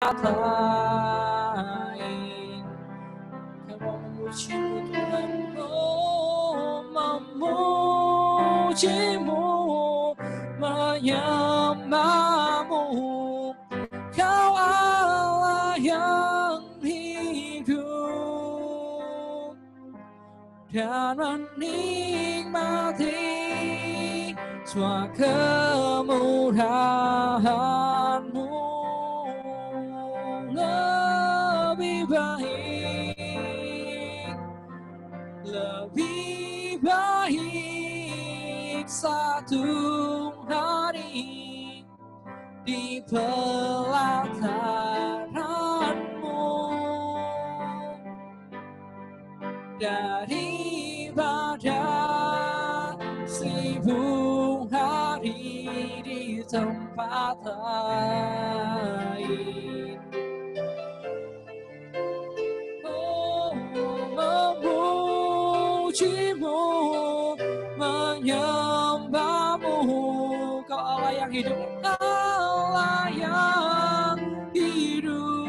lain. Kau memujimu Tuhan, oh memujimu, menyembahmu. Kau Allah yang hidup dan menikmati semua kemurahan-Mu. Lebih baik satu hari di pelataran-Mu daripada 1000 hari di tempat lain. Oh, memujimu, menyembahmu. Kau Allah yang hidup, Allah yang hidup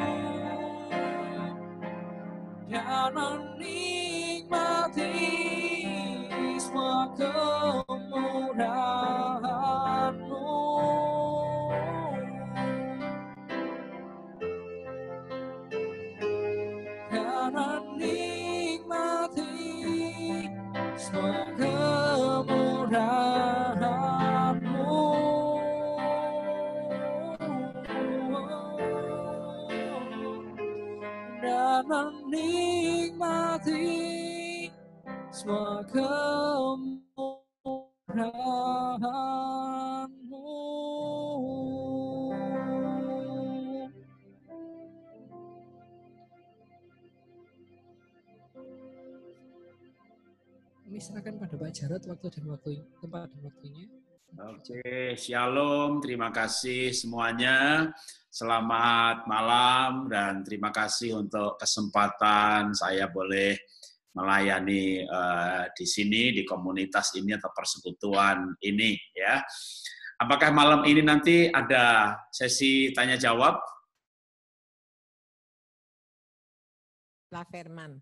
dan menikmati semua kemurahan-Mu. Dan menikmati semua kemurahan-Mu. Dan menikmati semua kemurahan-Mu. Ini serahkan pada Pak Jarod waktu dan waktu, tempat dan waktunya. Oke, shalom, terima kasih semuanya. Selamat malam dan terima kasih untuk kesempatan saya boleh melayani di sini, di komunitas ini atau persekutuan ini, ya. Apakah malam ini nanti ada sesi tanya jawab? La Firman.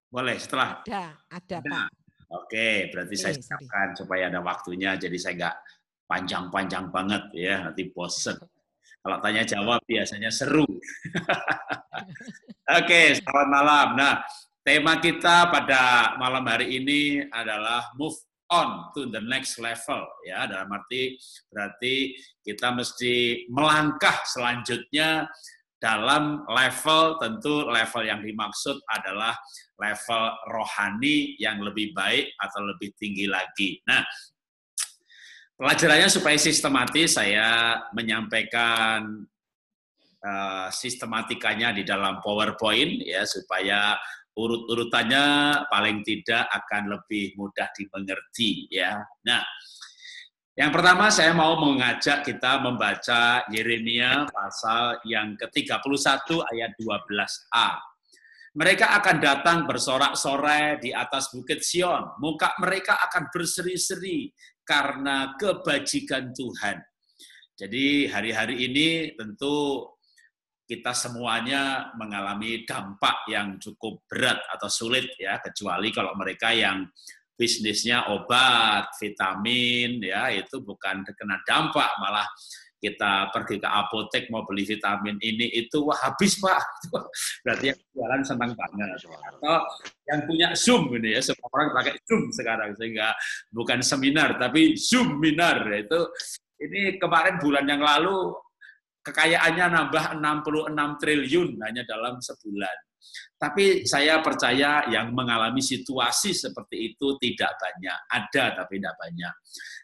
Boleh setelah? Ada Pak. Oke, berarti saya siapkan supaya ada waktunya, jadi saya nggak panjang-panjang banget ya, nanti bosen. Kalau tanya jawab biasanya seru. Oke, selamat malam. Nah, tema kita pada malam hari ini adalah move on to the next level, ya. Dalam arti berarti kita mesti melangkah selanjutnya dalam level, tentu level yang dimaksud adalah level rohani yang lebih baik atau lebih tinggi lagi. Nah, pelajarannya supaya sistematis, saya menyampaikan sistematikanya di dalam PowerPoint, ya, supaya urut-urutannya paling tidak akan lebih mudah dimengerti, ya. Nah, yang pertama saya mau mengajak kita membaca Yeremia pasal yang ke-31 ayat 12a. Mereka akan datang bersorak-sorai di atas bukit Sion, muka mereka akan berseri-seri karena kebajikan Tuhan. Jadi hari-hari ini tentu kita semuanya mengalami dampak yang cukup berat atau sulit, ya, kecuali kalau mereka yang bisnisnya obat, vitamin, ya, itu bukan terkena dampak, malah kita pergi ke apotek mau beli vitamin ini itu, wah habis Pak, berarti yang jualan senang banget. Atau yang punya Zoom ini, ya, semua orang pakai Zoom sekarang, sehingga bukan seminar tapi Zoom-minar, itu ini kemarin bulan yang lalu kekayaannya nambah 66 triliun hanya dalam sebulan. Tapi saya percaya yang mengalami situasi seperti itu tidak banyak. Ada tapi tidak banyak.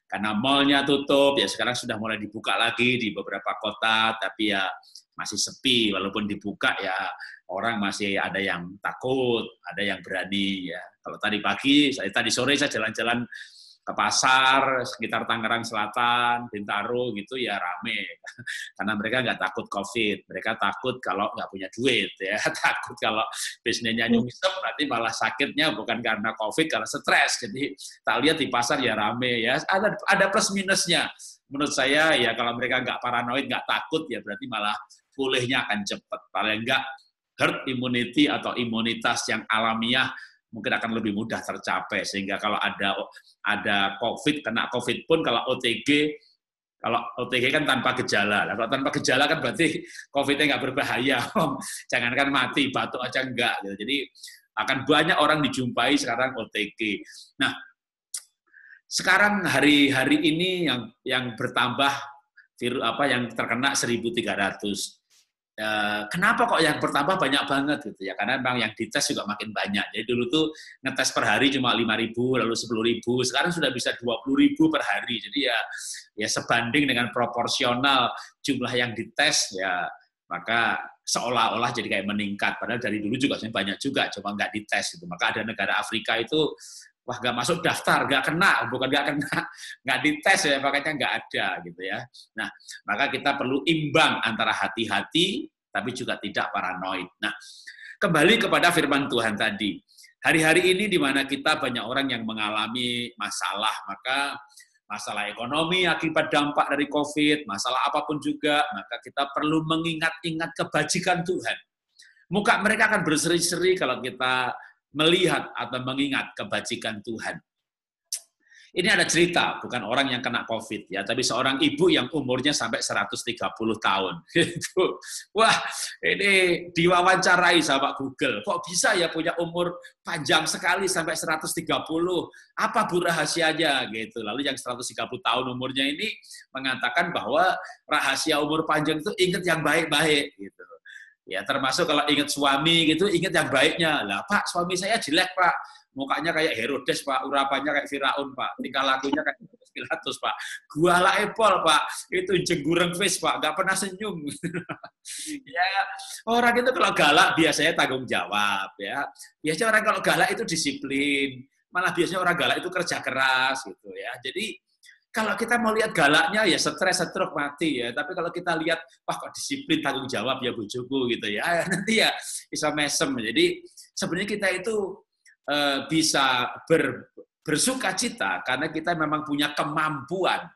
Karena mall-nya tutup, ya sekarang sudah mulai dibuka lagi di beberapa kota, tapi ya masih sepi. Walaupun dibuka ya orang masih ada yang takut, ada yang berani. Ya. Kalau tadi pagi, tadi sore saya jalan-jalan ke pasar sekitar Tangerang Selatan, Bintaro gitu ya rame, karena mereka nggak takut COVID, mereka takut kalau nggak punya duit, ya takut kalau bisnisnya nyungsep nanti malah sakitnya bukan karena COVID, karena stres. Jadi tak lihat di pasar ya rame, ya ada plus minusnya. Menurut saya ya kalau mereka nggak paranoid, nggak takut ya berarti malah pulihnya akan cepat. Paling enggak herd immunity atau imunitas yang alamiah mungkin akan lebih mudah tercapai. Sehingga kalau ada COVID, kena COVID pun kalau OTG kan tanpa gejala. Kalau tanpa gejala kan berarti COVID-nya nggak berbahaya. Jangankan mati, batuk aja enggak. Jadi akan banyak orang dijumpai sekarang OTG. Nah, sekarang hari-hari ini yang bertambah yang terkena 1.300. Kenapa kok yang bertambah banyak banget gitu ya? Karena memang yang dites juga makin banyak. Jadi dulu tuh ngetes per hari cuma 5.000, lalu 10.000, sekarang sudah bisa 20.000 per hari. Jadi ya sebanding dengan proporsional jumlah yang dites ya, maka seolah-olah jadi kayak meningkat. Padahal dari dulu juga banyak juga, cuma nggak dites gitu. Maka ada negara Afrika itu wah nggak masuk daftar, nggak kena, bukan nggak kena, nggak dites ya, makanya nggak ada gitu ya. Nah, maka kita perlu imbang antara hati-hati, tapi juga tidak paranoid. Nah, kembali kepada firman Tuhan tadi. Hari-hari ini di mana kita banyak orang yang mengalami masalah, maka masalah ekonomi akibat dampak dari COVID, masalah apapun juga, maka kita perlu mengingat-ingat kebajikan Tuhan. Muka mereka akan berseri-seri kalau kita melihat atau mengingat kebajikan Tuhan. Ini ada cerita, bukan orang yang kena COVID ya, tapi seorang ibu yang umurnya sampai 130 tahun. Wah, ini diwawancarai sama Google. Kok bisa ya punya umur panjang sekali sampai 130? Apa bu rahasianya gitu. Lalu yang 130 tahun umurnya ini mengatakan bahwa rahasia umur panjang itu ingat yang baik-baik gitu. Ya, termasuk kalau ingat suami gitu, ingat yang baiknya. Lah, Pak, suami saya jelek, Pak. Mukanya kayak Herodes, Pak. Urapannya kayak Firaun, Pak. Tingkah lakunya kayak Pilatus, Pak. Guala epol, Pak. Itu jenggureng face, Pak. Nggak pernah senyum. Ya, orang itu kalau galak biasanya tanggung jawab, ya. Biasanya orang kalau galak itu disiplin. Malah biasanya orang galak itu kerja keras, gitu ya. Jadi, kalau kita mau lihat galaknya ya stres, stroke, mati ya. Tapi kalau kita lihat, wah kok disiplin, tanggung jawab ya bojoku gitu ya. Nanti ya bisa mesem. Jadi sebenarnya kita itu bisa bersuka cita karena kita memang punya kemampuan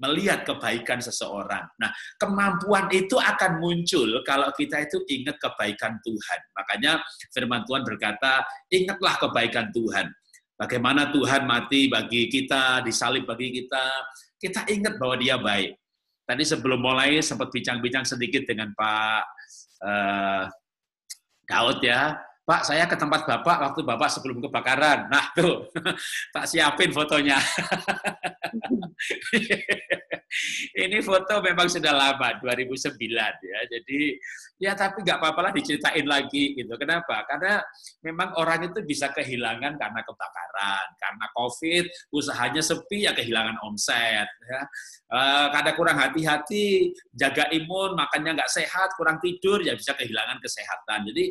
melihat kebaikan seseorang. Nah, kemampuan itu akan muncul kalau kita itu ingat kebaikan Tuhan. Makanya firman Tuhan berkata, ingatlah kebaikan Tuhan. Bagaimana Tuhan mati bagi kita, disalib bagi kita, kita ingat bahwa dia baik. Tadi sebelum mulai sempat bincang-bincang sedikit dengan Pak Daud ya. Pak, saya ke tempat Bapak waktu Bapak sebelum kebakaran. Nah tuh, tak siapin fotonya. Ini foto memang sudah lama, 2009 ya. Jadi ya tapi nggak apa-apalah diceritain lagi gitu. Kenapa? Karena memang orang itu bisa kehilangan karena kebakaran, karena COVID, usahanya sepi ya kehilangan omset. Ya. Kadang kurang hati-hati, jaga imun, makannya nggak sehat, kurang tidur ya bisa kehilangan kesehatan. Jadi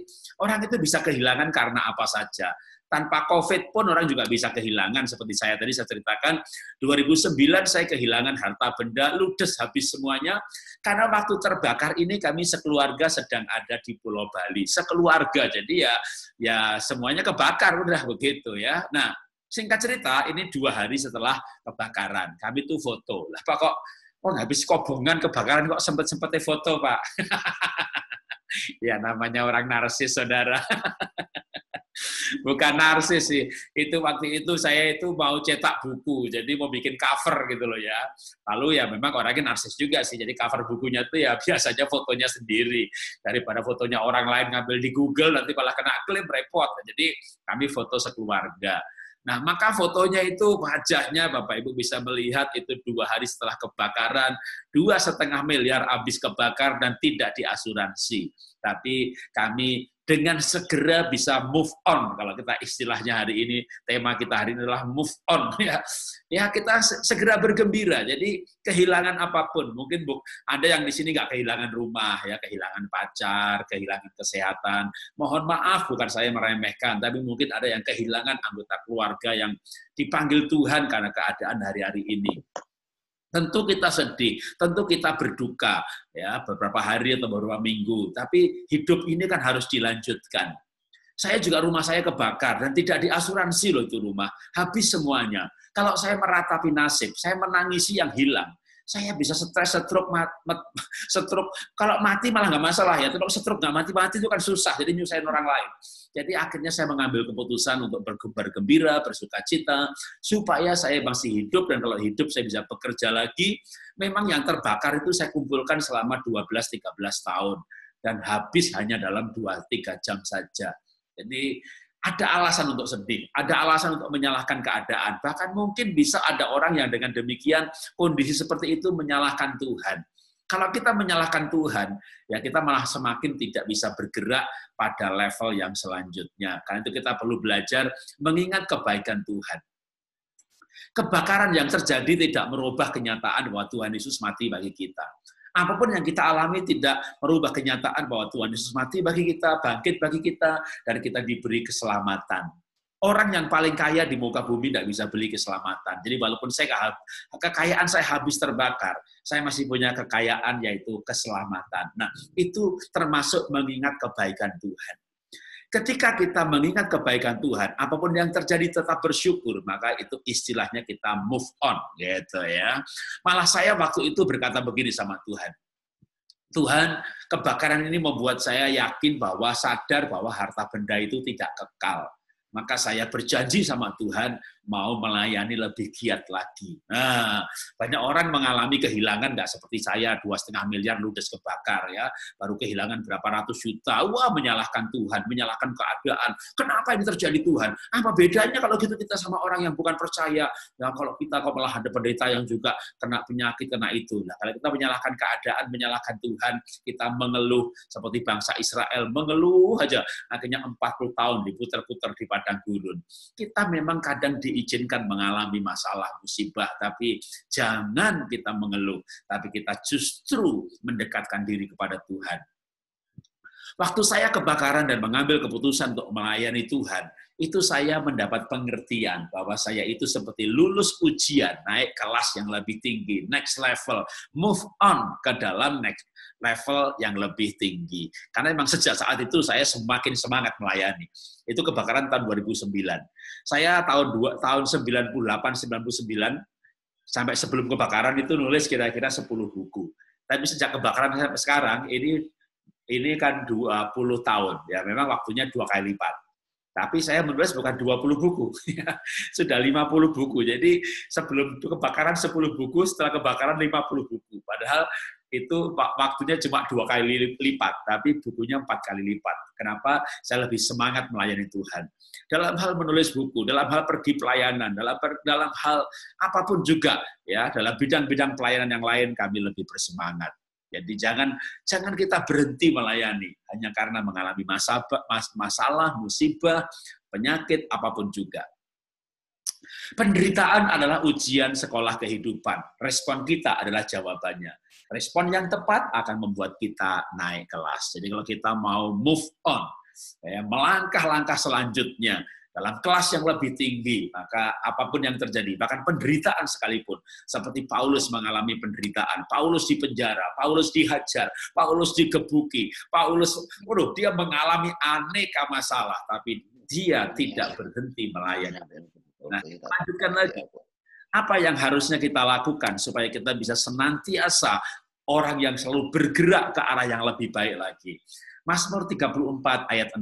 orang itu bisa kehilangan karena apa saja. Tanpa COVID pun orang juga bisa kehilangan, seperti saya tadi saya ceritakan, 2009 saya kehilangan harta benda, ludes habis semuanya, karena waktu terbakar ini kami sekeluarga sedang ada di Pulau Bali, sekeluarga, jadi ya semuanya kebakar, udah begitu ya. Nah, singkat cerita, ini 2 hari setelah kebakaran, kami tuh foto, lah Pak kok habis kobongan kebakaran kok sempet-sempetnya foto Pak. Ya namanya orang narsis saudara. Bukan narsis sih, itu waktu itu saya itu mau cetak buku, jadi mau bikin cover gitu loh ya. Lalu ya memang orangnya narsis juga sih, jadi cover bukunya tuh ya biasanya fotonya sendiri. Daripada fotonya orang lain ngambil di Google, nanti malah kena klaim repot. Jadi kami foto sekeluarga. Nah, maka fotonya itu wajahnya Bapak Ibu bisa melihat itu 2 hari setelah kebakaran, 2,5 miliar habis kebakar dan tidak diasuransi. Tapi kami dengan segera bisa move on. Kalau kita istilahnya hari ini, tema kita hari ini adalah move on. Ya kita segera bergembira. Jadi kehilangan apapun, mungkin ada yang di sini nggak kehilangan rumah, ya kehilangan pacar, kehilangan kesehatan. Mohon maaf, bukan saya meremehkan, tapi mungkin ada yang kehilangan anggota keluarga yang dipanggil Tuhan karena keadaan hari-hari ini. Tentu kita sedih, tentu kita berduka, ya beberapa hari atau beberapa minggu. Tapi hidup ini kan harus dilanjutkan. Saya juga rumah saya kebakar dan tidak diasuransi loh itu rumah, habis semuanya. Kalau saya meratapi nasib, saya menangisi yang hilang. Saya bisa stres, stroke, stroke. Kalau mati malah nggak masalah ya. Tapi kalau stroke nggak mati itu kan susah. Jadi nyusahin orang lain. Jadi akhirnya saya mengambil keputusan untuk bergembira, bersuka cita, supaya saya masih hidup, dan kalau hidup saya bisa bekerja lagi. Memang yang terbakar itu saya kumpulkan selama 12-13 tahun. Dan habis hanya dalam 2-3 jam saja. Jadi ada alasan untuk sedih, ada alasan untuk menyalahkan keadaan. Bahkan mungkin bisa ada orang yang dengan demikian kondisi seperti itu menyalahkan Tuhan. Kalau kita menyalahkan Tuhan, ya kita malah semakin tidak bisa bergerak pada level yang selanjutnya. Karena itu kita perlu belajar mengingat kebaikan Tuhan. Kebakaran yang terjadi tidak merubah kenyataan bahwa Tuhan Yesus mati bagi kita. Apapun yang kita alami tidak merubah kenyataan bahwa Tuhan Yesus mati bagi kita, bangkit bagi kita, dan kita diberi keselamatan. Orang yang paling kaya di muka bumi tidak bisa beli keselamatan. Jadi walaupun kekayaan saya habis terbakar, saya masih punya kekayaan yaitu keselamatan. Nah, itu termasuk mengingat kebaikan Tuhan. Ketika kita mengingat kebaikan Tuhan, apapun yang terjadi tetap bersyukur, maka itu istilahnya kita move on, gitu ya. Malah saya waktu itu berkata begini sama Tuhan. Tuhan, kebakaran ini membuat saya yakin bahwa sadar bahwa harta benda itu tidak kekal. Maka saya berjanji sama Tuhan mau melayani lebih giat lagi. Nah, banyak orang mengalami kehilangan nggak seperti saya, 2,5 miliar ludes kebakar ya, baru kehilangan berapa ratus juta. Wah, menyalahkan Tuhan, menyalahkan keadaan. Kenapa ini terjadi Tuhan? Apa bedanya kalau gitu kita sama orang yang bukan percaya? Ya, kalau kita malah ada pendeta yang juga kena penyakit, kena itu. Nah, kalau kita menyalahkan keadaan, menyalahkan Tuhan, kita mengeluh seperti bangsa Israel, mengeluh aja. Akhirnya 40 tahun diputar-putar di padang gurun. Kita memang kadang diizinkan mengalami masalah, musibah, tapi jangan kita mengeluh, tapi kita justru mendekatkan diri kepada Tuhan. Waktu saya kebakaran dan mengambil keputusan untuk melayani Tuhan, itu saya mendapat pengertian bahwa saya itu seperti lulus ujian, naik kelas yang lebih tinggi, next level, move on ke dalam next level yang lebih tinggi. Karena memang sejak saat itu saya semakin semangat melayani. Itu kebakaran tahun 2009. Saya tahun 98-99 sampai sebelum kebakaran itu nulis kira-kira 10 buku. Tapi sejak kebakaran sampai sekarang ini kan 20 tahun. Ya memang waktunya 2 kali lipat. Tapi saya menulis bukan 20 buku, sudah 50 buku. Jadi sebelum kebakaran 10 buku, setelah kebakaran 50 buku. Padahal itu waktunya cuma 2 kali lipat, tapi bukunya 4 kali lipat. Kenapa? Saya lebih semangat melayani Tuhan. Dalam hal menulis buku, dalam hal pergi pelayanan, dalam hal apapun juga, ya dalam bidang-bidang pelayanan yang lain kami lebih bersemangat. Jadi jangan kita berhenti melayani hanya karena mengalami masalah, musibah, penyakit, apapun juga. Penderitaan adalah ujian sekolah kehidupan. Respon kita adalah jawabannya. Respon yang tepat akan membuat kita naik kelas. Jadi kalau kita mau move on, ya, melangkah-langkah selanjutnya, dalam kelas yang lebih tinggi, maka apapun yang terjadi, bahkan penderitaan sekalipun, seperti Paulus mengalami penderitaan, Paulus dipenjara, Paulus dihajar, Paulus digebuki, dia mengalami aneka masalah, tapi dia tidak berhenti melayani. Nah, lanjutkan lagi. Apa yang harusnya kita lakukan supaya kita bisa senantiasa orang yang selalu bergerak ke arah yang lebih baik lagi? Mazmur 34 ayat 6.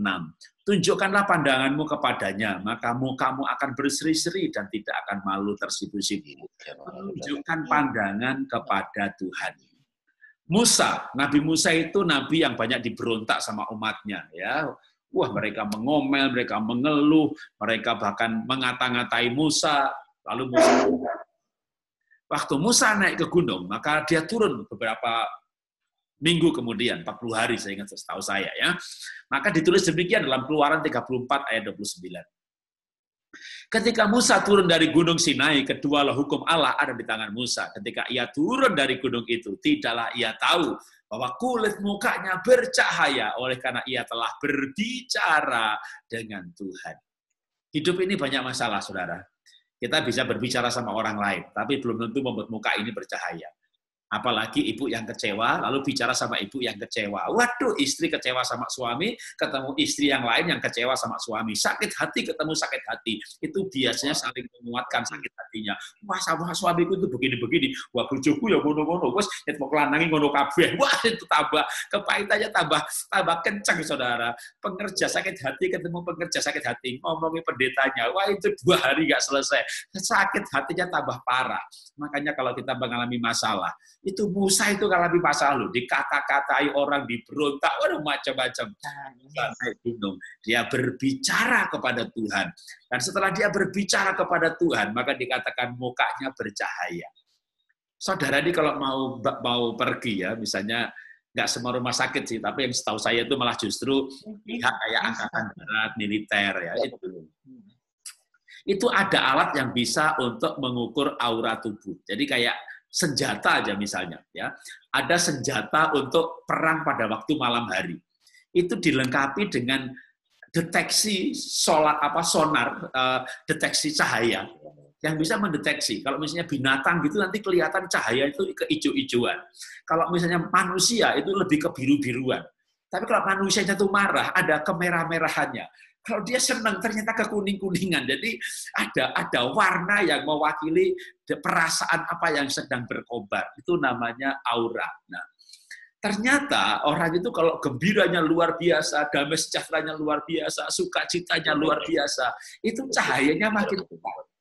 Tunjukkanlah pandanganmu kepadanya, maka mukamu akan berseri-seri dan tidak akan malu tersipu-sipu. Tunjukkan pandangan kepada Tuhan. Musa, Nabi Musa itu nabi yang banyak diberontak sama umatnya, ya. Wah, mereka mengomel, mereka mengeluh, mereka bahkan mengata-ngatai Musa. Lalu waktu Musa naik ke gunung, maka dia turun beberapa minggu kemudian, 40 hari saya ingat setahu saya ya. Maka ditulis demikian dalam Keluaran 34 ayat 29. Ketika Musa turun dari gunung Sinai, kedualah hukum Allah ada di tangan Musa. Ketika ia turun dari gunung itu, tidaklah ia tahu bahwa kulit mukanya bercahaya oleh karena ia telah berbicara dengan Tuhan. Hidup ini banyak masalah, saudara. Kita bisa berbicara sama orang lain, tapi belum tentu membuat muka ini bercahaya. Apalagi ibu yang kecewa, lalu bicara sama ibu yang kecewa. Waduh, istri kecewa sama suami, ketemu istri yang lain yang kecewa sama suami. Sakit hati ketemu sakit hati. Itu biasanya saling menguatkan sakit hatinya. Wah, sama suamiku itu begini-begini. Wah, bojoku ya ngono-ngono. Wes, nek mau kelanangi ngono kabeh. Wah, itu tambah kepahitannya tambah kencang, saudara. Pengerja sakit hati ketemu pengerja sakit hati. Ngomongin pendetanya. Wah, itu 2 hari nggak selesai. Sakit hatinya tambah parah. Makanya kalau kita mengalami masalah, itu Musa itu mengalami masalah loh, dikata-katai orang, diberontak, waduh macam-macam. Naik gunung, dia berbicara kepada Tuhan. Dan setelah dia berbicara kepada Tuhan, maka dikatakan mukanya bercahaya. Saudara ini kalau mau pergi ya, misalnya nggak semua rumah sakit sih, tapi yang setahu saya itu malah justru pihak kayak angkatan darat, militer ya. Itu ada alat yang bisa untuk mengukur aura tubuh. Jadi kayak senjata aja misalnya ya, ada senjata untuk perang pada waktu malam hari, itu dilengkapi dengan deteksi sonar, deteksi cahaya yang bisa mendeteksi. Kalau misalnya binatang gitu nanti kelihatan cahaya itu keijo-ijoan. Kalau misalnya manusia itu lebih ke biru-biruan. Tapi kalau manusia itu marah ada kemerah-merahannya. Kalau dia senang ternyata ke kuning-kuningan. Jadi ada warna yang mewakili perasaan apa yang sedang berkobar. Itu namanya aura. Nah, ternyata orang itu kalau gembiranya luar biasa, damai sejahteranya luar biasa, sukacitanya luar biasa, itu cahayanya makin kuat.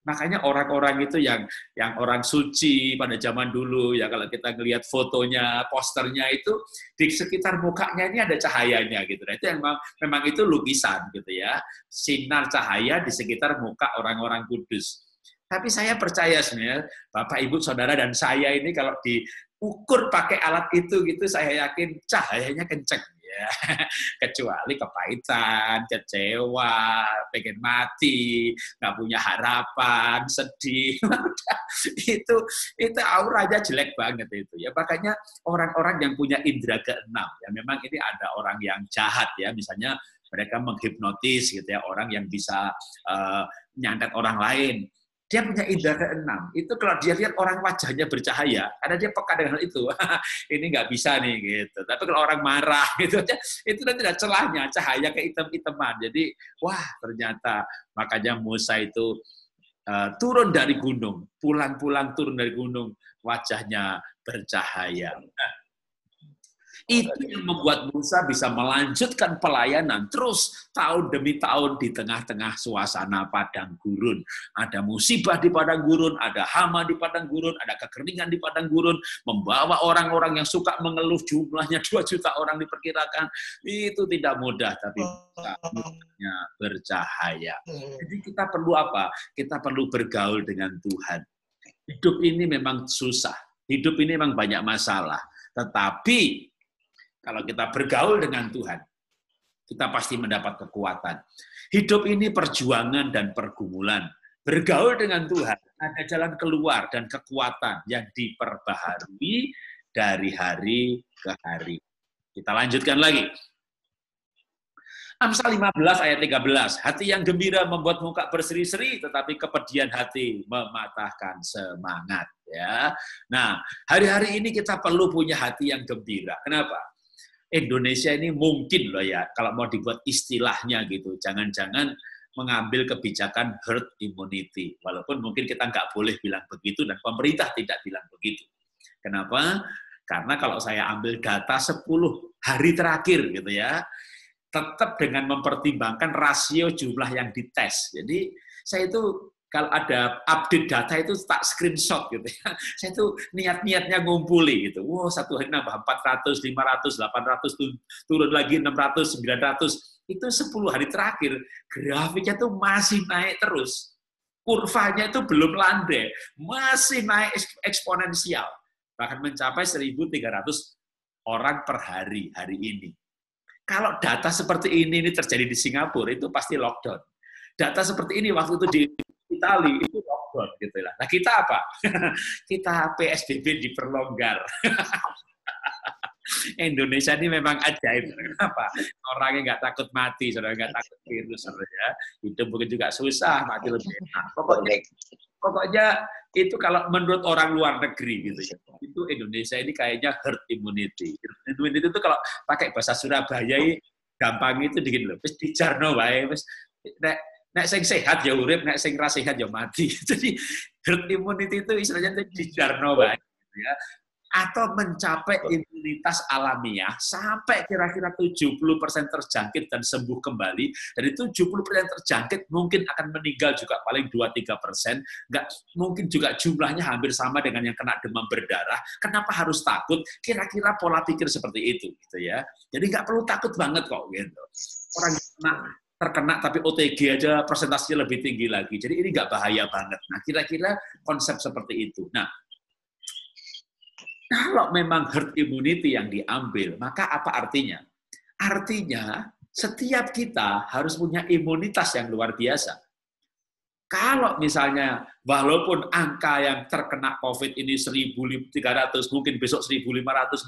Makanya orang-orang itu yang orang suci pada zaman dulu ya, kalau kita ngelihat fotonya, posternya itu di sekitar mukanya ini ada cahayanya gitu. Nah, itu memang itu lukisan gitu ya. Sinar cahaya di sekitar muka orang-orang kudus. Tapi saya percaya sebenarnya Bapak, Ibu, Saudara dan saya ini kalau diukur pakai alat itu gitu, saya yakin cahayanya kenceng. Ya. Kecuali kepahitan, kecewa, pengen mati, nggak punya harapan, sedih, itu auranya jelek banget itu ya. Makanya orang-orang yang punya indera keenam ya, memang ini ada orang yang jahat ya, misalnya mereka menghipnotis gitu ya, orang yang bisa nyantet orang lain. Dia punya indera keenam. Itu kalau dia lihat orang wajahnya bercahaya, karena dia peka dengan hal itu. Ini nggak bisa nih gitu. Tapi kalau orang marah gitu, itu nanti ada celahnya, cahaya kehitam-hitaman. Jadi, wah ternyata makanya Musa itu turun dari gunung, pulang-pulang turun dari gunung, wajahnya bercahaya. Nah, itu yang membuat Musa bisa melanjutkan pelayanan terus tahun demi tahun di tengah-tengah suasana padang gurun. Ada musibah di padang gurun, ada hama di padang gurun, ada kekeringan di padang gurun, membawa orang-orang yang suka mengeluh, jumlahnya 2 juta orang diperkirakan. Itu tidak mudah, tapi mukanya bercahaya. Jadi kita perlu apa? Kita perlu bergaul dengan Tuhan. Hidup ini memang susah, hidup ini memang banyak masalah, tetapi kalau kita bergaul dengan Tuhan, kita pasti mendapat kekuatan. Hidup ini perjuangan dan pergumulan. Bergaul dengan Tuhan, ada jalan keluar dan kekuatan yang diperbaharui dari hari ke hari. Kita lanjutkan lagi. Amsal 15 ayat 13. Hati yang gembira membuat muka berseri-seri, tetapi kepedihan hati mematahkan semangat. Ya. Nah, hari-hari ini kita perlu punya hati yang gembira. Kenapa? Indonesia ini mungkin loh ya, kalau mau dibuat istilahnya gitu, jangan-jangan mengambil kebijakan herd immunity. Walaupun mungkin kita nggak boleh bilang begitu dan pemerintah tidak bilang begitu. Kenapa? Karena kalau saya ambil data 10 hari terakhir gitu ya, tetap dengan mempertimbangkan rasio jumlah yang dites. Jadi saya itu kalau ada update data itu tak screenshot gitu ya. Saya tuh niat-niatnya ngumpuli gitu. Wow, satu hari nambah 400, 500, 800, turun lagi 600, 900. Itu 10 hari terakhir, grafiknya tuh masih naik terus. Kurvanya itu belum landai, masih naik eksponensial. Bahkan mencapai 1.300 orang per hari ini. Kalau data seperti ini terjadi di Singapura, itu pasti lockdown. Data seperti ini waktu itu di Itali itu lockdown gitu lah. Nah kita apa? Kita PSBB diperlonggar. Indonesia ini memang ajaib. Kenapa? Orangnya nggak takut mati, saudara, nggak takut virus, saudara. Hidup mungkin juga susah, mati lebih enak. pokoknya itu kalau menurut orang luar negeri gitu ya, itu Indonesia ini kayaknya herd immunity. Herd immunity itu kalau pakai bahasa Surabaya gampang itu dikit loh. Wis dijarno wae, wis nek sing sehat ya urip, nek sing ra sehat ya mati. Jadi herd immunity itu istilahnya dijarno wae gitu ya. Atau mencapai imunitas alamiah sampai kira-kira 70% terjangkit dan sembuh kembali. Dari 70% terjangkit mungkin akan meninggal juga paling 2-3%. Nggak, mungkin juga jumlahnya hampir sama dengan yang kena demam berdarah. Kenapa harus takut? Kira-kira pola pikir seperti itu gitu ya. Jadi nggak perlu takut banget kok gitu. Orang terkena tapi OTG aja presentasinya lebih tinggi lagi. Jadi ini nggak bahaya banget. Nah, kira-kira konsep seperti itu. Nah, kalau memang herd immunity yang diambil, maka apa artinya? Artinya, setiap kita harus punya imunitas yang luar biasa. Kalau misalnya, walaupun angka yang terkena COVID ini 1.300, mungkin besok 1.500,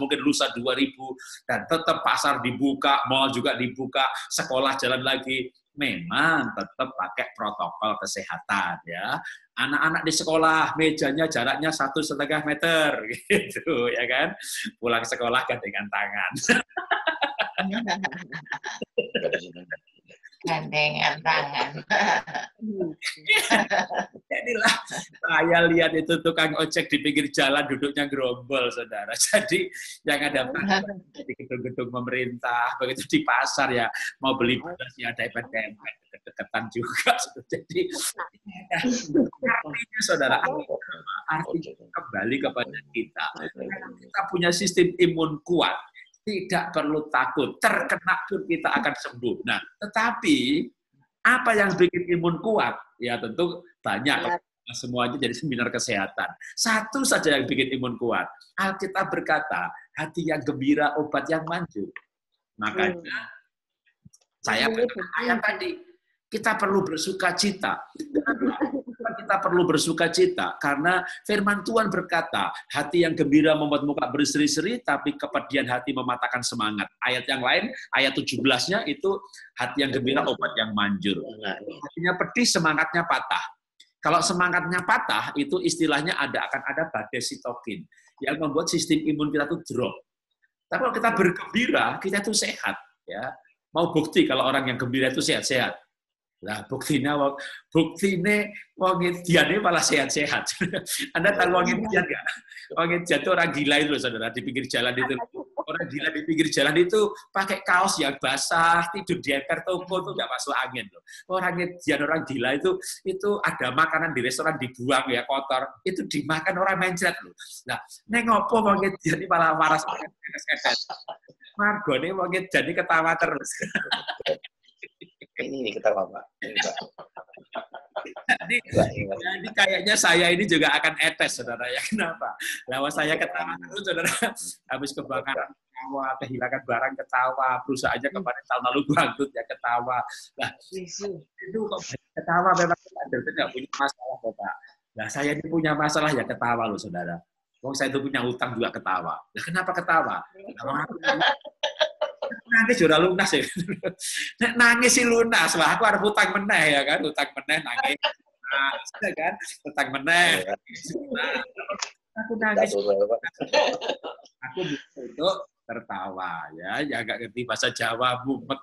mungkin lusa 2.000, dan tetap pasar dibuka, mall juga dibuka, sekolah jalan lagi, memang tetap pakai protokol kesehatan ya. Anak-anak di sekolah mejanya jaraknya 1,5 meter gitu ya kan. Pulang sekolah gandengan tangan. Gandengan tangan. Jadilah saya lihat itu tukang ojek di pinggir jalan duduknya gerombol, saudara. Jadi yang ada di gedung-gedung pemerintah, begitu di pasar ya mau beli beras ya ada dempet deketan juga. Jadi artinya saudara, artinya kembali kepada kita. Kita punya sistem imun kuat. Tidak perlu takut, terkena pun kita akan sembuh. Nah, tetapi apa yang bikin imun kuat? Ya tentu banyak, semuanya jadi seminar kesehatan. Satu saja yang bikin imun kuat. Alkitab berkata, hati yang gembira, obat yang manjur. Makanya saya ayat tadi, kita perlu bersuka cita. Kita perlu bersuka cita karena firman Tuhan berkata, hati yang gembira membuat muka berseri-seri, tapi kepedihan hati mematahkan semangat. Ayat yang lain, ayat 17-nya itu hati yang gembira obat yang manjur. Hatinya pedih, semangatnya patah. Kalau semangatnya patah, itu istilahnya akan ada badai sitokin yang membuat sistem imun kita tuh drop. Tapi kalau kita bergembira, kita tuh sehat. Ya, mau bukti kalau orang yang gembira itu sehat-sehat. Nah, buktinya wong Indian ini malah sehat-sehat. Anda tahu wong Indian nggak? Wong Indian itu orang gila itu, saudara, di pinggir jalan itu. Orang gila di pinggir jalan itu pakai kaos yang basah, tidur di emper toko itu nggak masuk angin loh. Orang Indian, orang gila itu ada makanan di restoran dibuang ya kotor, itu dimakan orang mencret loh. Nah, ngopo wong Indian ini malah waras banget. Margone wong Indian ini ketawa terus. Ini ketawa Pak. Jadi kayaknya saya ini juga akan etes, saudara ya. Kenapa? Lama saya ketawa terus, saudara. Habis kebakaran ketawa, kehilangan barang ketawa, perusahaannya kemarin tahun lalu bangkrut ya ketawa. Nah, itu kok ketawa memang nggak punya masalah, Bapak. Nah, saya ini punya masalah ya ketawa loh, saudara. Wong saya itu punya utang juga ketawa. Nah, kenapa ketawa? Nangis sudah lunas ya. Nangis sih lunas. Wah, aku harus utang meneh ya kan, utang meneh nangis. Nah, ya kan, utang meneh. Nah, aku nangis. Aku itu tertawa ya, nggak ngerti bahasa Jawa, mumet.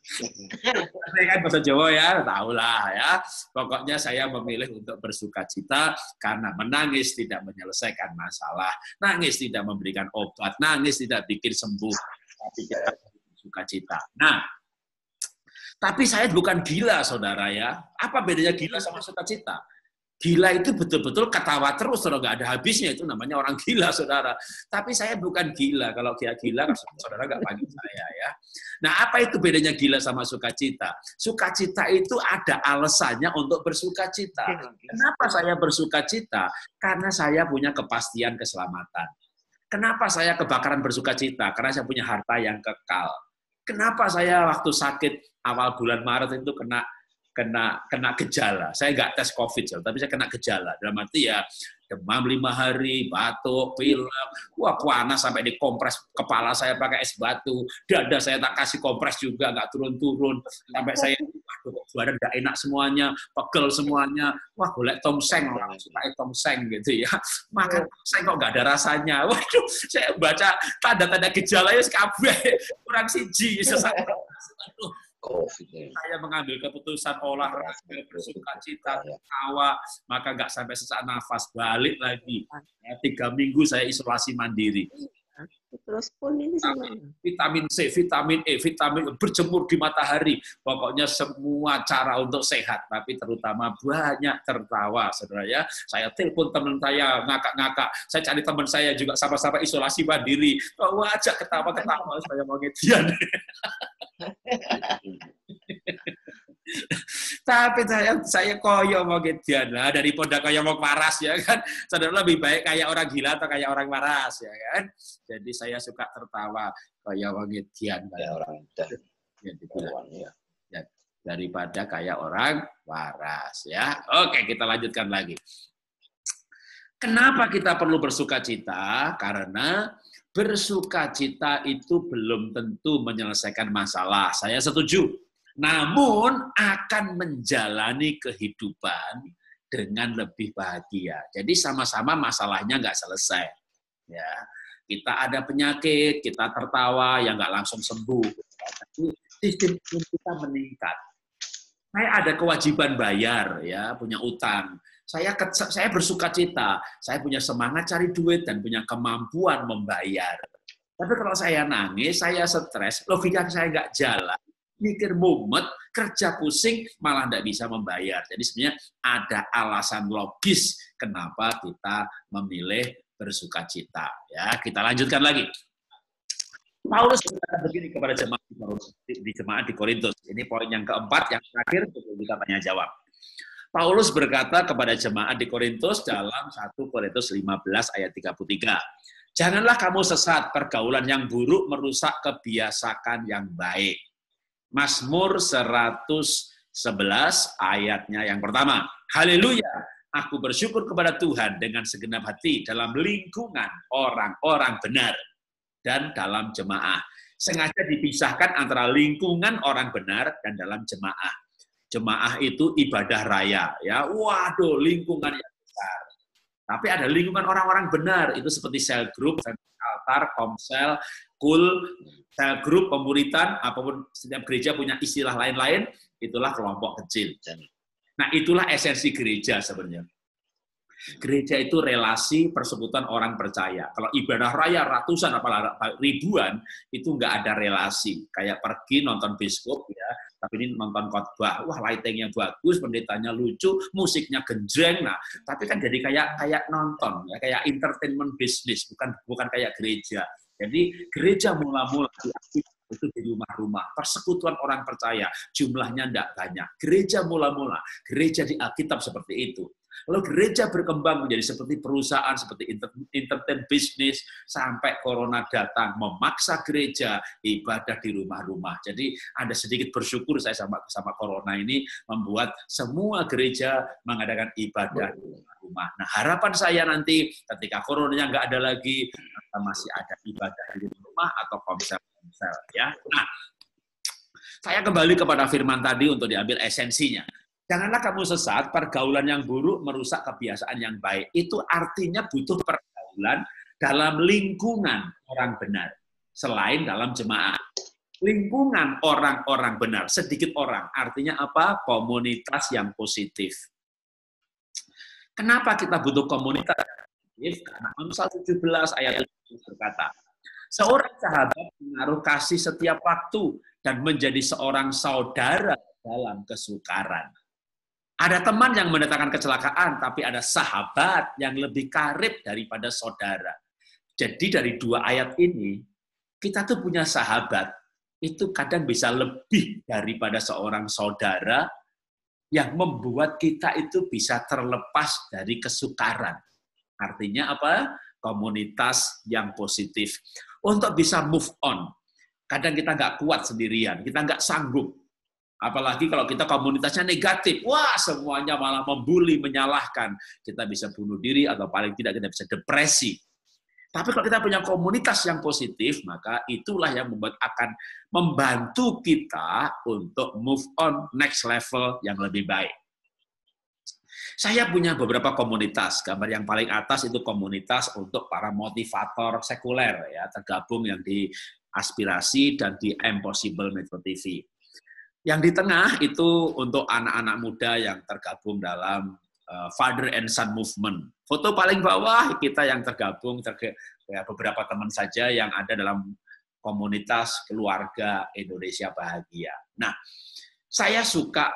Saya kan bahasa Jawa ya, tahulah ya. Pokoknya saya memilih untuk bersuka cita karena menangis tidak menyelesaikan masalah, nangis tidak memberikan obat, nangis tidak bikin sembuh, tapi kita bersuka cita. Nah, tapi saya bukan gila, saudara ya. Apa bedanya gila sama suka cita? Gila itu betul-betul ketawa terus, saudara, nggak ada habisnya, itu namanya orang gila, saudara. Tapi saya bukan gila, kalau gila, saudara nggak panggil saya ya. Nah, apa itu bedanya gila sama sukacita? Sukacita itu ada alasannya untuk bersukacita. Kenapa saya bersukacita? Karena saya punya kepastian keselamatan. Kenapa saya kebakaran bersukacita? Karena saya punya harta yang kekal. Kenapa saya waktu sakit awal bulan Maret itu kena gejala. Saya nggak tes COVID, tapi saya kena gejala. Dalam arti ya demam 5 hari, batuk, pilek, wah panas sampai dikompres kepala saya pakai es batu, dada saya tak kasih kompres juga, nggak turun-turun, sampai saya, waduh, badan nggak enak semuanya, pegel semuanya, wah golek tongseng, orang suka tongseng gitu ya, makan tongseng kok nggak ada rasanya, waduh, saya baca tanda-tanda gejalanya kabeh, kurang siji, sesak. Saya mengambil keputusan olahraga, bersuka cita, tertawa, maka nggak sampai sesak nafas, balik lagi. Ya, 3 minggu saya isolasi mandiri. Terus pun ini semua. Vitamin C, vitamin E, vitamin berjemur di matahari. Pokoknya semua cara untuk sehat, tapi terutama banyak tertawa, saudara ya. Saya telepon teman saya, ngakak-ngakak. Saya cari teman saya juga sama-sama isolasi mandiri. Oh, ajak ketawa-ketawa, saya mau ngedian. Tapi saya koyo mau ngedian lah, daripada kayak mau waras ya kan. Saudara lebih baik kayak orang gila atau kayak orang waras ya kan. Jadi saya suka tertawa kayak mau ngedian kayak orang ya, daripada kayak orang waras ya. Oke, kita lanjutkan lagi. Kenapa kita perlu bersukacita? Karena bersukacita itu belum tentu menyelesaikan masalah. Saya setuju. Namun akan menjalani kehidupan dengan lebih bahagia. Jadi sama-sama masalahnya nggak selesai. Ya, kita ada penyakit, kita tertawa, yang nggak langsung sembuh. Tapi sistem kita meningkat. Saya ada kewajiban bayar, ya, punya utang. Saya bersukacita, saya punya semangat cari duit dan punya kemampuan membayar. Tapi kalau saya nangis, saya stres, logika saya nggak jalan, mikir mumet, kerja pusing, malah nggak bisa membayar. Jadi sebenarnya ada alasan logis kenapa kita memilih bersukacita. Ya, kita lanjutkan lagi. Paulus berkata begini kepada jemaat di Korintus. Ini poin yang keempat, yang terakhir untuk kita tanya jawab. Paulus berkata kepada jemaat di Korintus dalam 1 Korintus 15 ayat 33. Janganlah kamu sesat, pergaulan yang buruk merusak kebiasaan yang baik. Mazmur 111 ayatnya yang pertama. Haleluya, aku bersyukur kepada Tuhan dengan segenap hati dalam lingkungan orang-orang benar dan dalam jemaah. Sengaja dipisahkan antara lingkungan orang benar dan dalam jemaah. Jemaah itu ibadah raya, ya. Waduh, lingkungan yang besar. Tapi ada lingkungan orang-orang benar, itu seperti sel group, altar, komsel, kul, sel group, pemuritan, apapun setiap gereja punya istilah lain-lain, itulah kelompok kecil. Nah, itulah esensi gereja sebenarnya. Gereja itu relasi persekutuan orang percaya. Kalau ibadah raya ratusan apalagi ribuan itu nggak ada relasi. Kayak pergi nonton biskop ya, tapi ini nonton khotbah. Wah, lightingnya bagus, pendetanya lucu, musiknya genjreng. Nah, tapi kan jadi kayak nonton, ya, kayak entertainment bisnis, bukan kayak gereja. Jadi gereja mula-mula itu di rumah-rumah, persekutuan orang percaya, jumlahnya tidak banyak. Gereja mula-mula, gereja di Alkitab seperti itu. Lalu gereja berkembang menjadi seperti perusahaan, seperti entertain bisnis, sampai corona datang, memaksa gereja ibadah di rumah-rumah. Jadi ada sedikit bersyukur saya sama corona ini, membuat semua gereja mengadakan ibadah di rumah. Nah, harapan saya nanti ketika coronanya nggak ada lagi, masih ada ibadah di rumah atau komsel. Ya. Nah, saya kembali kepada firman tadi untuk diambil esensinya. Janganlah kamu sesat, pergaulan yang buruk merusak kebiasaan yang baik. Itu artinya butuh pergaulan dalam lingkungan orang benar, selain dalam jemaah. Lingkungan orang-orang benar, sedikit orang. Artinya apa? Komunitas yang positif. Kenapa kita butuh komunitas yang positif? Karena Amsal 17 ayat 7 berkata, seorang sahabat menaruh kasih setiap waktu dan menjadi seorang saudara dalam kesukaran. Ada teman yang mendatangkan kecelakaan, tapi ada sahabat yang lebih karib daripada saudara. Jadi dari 2 ayat ini, kita tuh punya sahabat, itu kadang bisa lebih daripada seorang saudara yang membuat kita itu bisa terlepas dari kesukaran. Artinya apa? Komunitas yang positif. Untuk bisa move on, kadang kita nggak kuat sendirian, kita nggak sanggup. Apalagi kalau kita komunitasnya negatif, wah semuanya malah membuli, menyalahkan. Kita bisa bunuh diri atau paling tidak kita bisa depresi. Tapi kalau kita punya komunitas yang positif, maka itulah yang akan membantu kita untuk move on next level yang lebih baik. Saya punya beberapa komunitas. Gambar yang paling atas itu komunitas untuk para motivator sekuler, ya, tergabung yang di Aspirasi dan di Impossible Metro TV. Yang di tengah itu untuk anak-anak muda yang tergabung dalam Father and Son Movement. Foto paling bawah kita yang tergabung, ya, beberapa teman saja yang ada dalam komunitas keluarga Indonesia Bahagia. Nah, saya suka